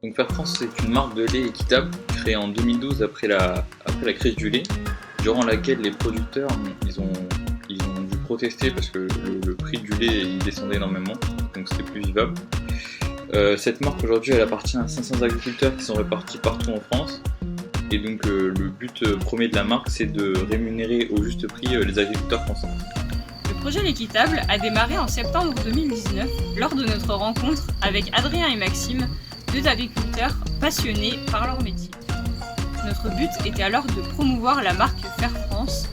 Donc Fair France, c'est une marque de lait équitable créée en 2012 après la crise du lait, durant laquelle les producteurs ils ont dû protester parce que le prix du lait il descendait énormément, donc c'était plus vivable. Cette marque aujourd'hui elle appartient à 500 agriculteurs qui sont répartis partout en France. Et donc le but premier de la marque c'est de rémunérer au juste prix les agriculteurs français. Le projet L'Équitable a démarré en septembre 2019 lors de notre rencontre avec Adrien et Maxime, deux agriculteurs passionnés par leur métier. Notre but était alors de promouvoir la marque Fair France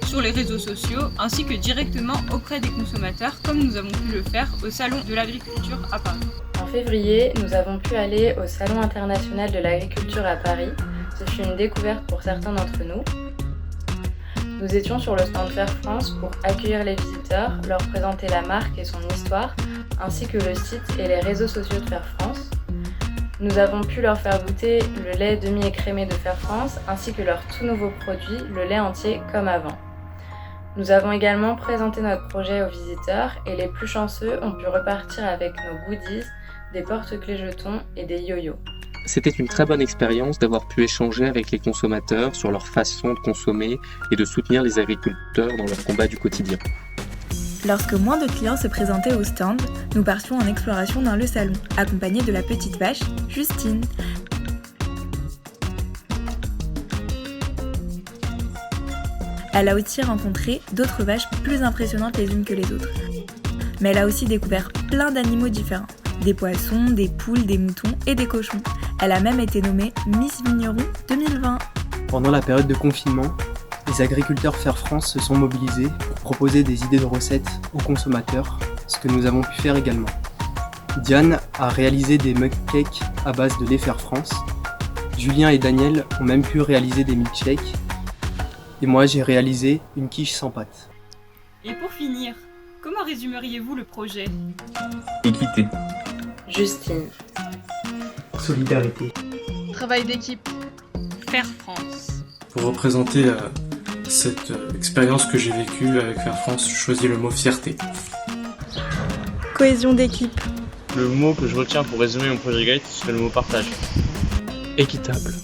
sur les réseaux sociaux ainsi que directement auprès des consommateurs comme nous avons pu le faire au Salon de l'Agriculture à Paris. En février, nous avons pu aller au Salon international de l'agriculture à Paris. Ce fut une découverte pour certains d'entre nous. Nous étions sur le stand Fair France pour accueillir les visiteurs, leur présenter la marque et son histoire, ainsi que le site et les réseaux sociaux de Fair France. Nous avons pu leur faire goûter le lait demi-écrémé de Fair France, ainsi que leur tout nouveau produit, le lait entier comme avant. Nous avons également présenté notre projet aux visiteurs et les plus chanceux ont pu repartir avec nos goodies, des porte-clés jetons et des yo-yo. C'était une très bonne expérience d'avoir pu échanger avec les consommateurs sur leur façon de consommer et de soutenir les agriculteurs dans leur combat du quotidien. Lorsque moins de clients se présentaient au stand, nous partions en exploration dans le salon, accompagnés de la petite vache, Justine. Elle a aussi rencontré d'autres vaches plus impressionnantes les unes que les autres. Mais elle a aussi découvert plein d'animaux différents. Des poissons, des poules, des moutons et des cochons. Elle a même été nommée Miss Vigneron 2020. Pendant la période de confinement, les agriculteurs Fair France se sont mobilisés pour proposer des idées de recettes aux consommateurs, ce que nous avons pu faire également. Diane a réalisé des mug cakes à base de lait Fair France. Julien et Daniel ont même pu réaliser des milkshakes. Et moi j'ai réalisé une quiche sans pâte. Et pour finir, comment résumeriez-vous le projet ? Équité. Justine. Solidarité. Travail d'équipe. Fair France. Pour représenter cette expérience que j'ai vécue avec Fair France, je choisis le mot fierté. Cohésion d'équipe. Le mot que je retiens pour résumer mon projet Gate, c'est le mot partage. Équitable.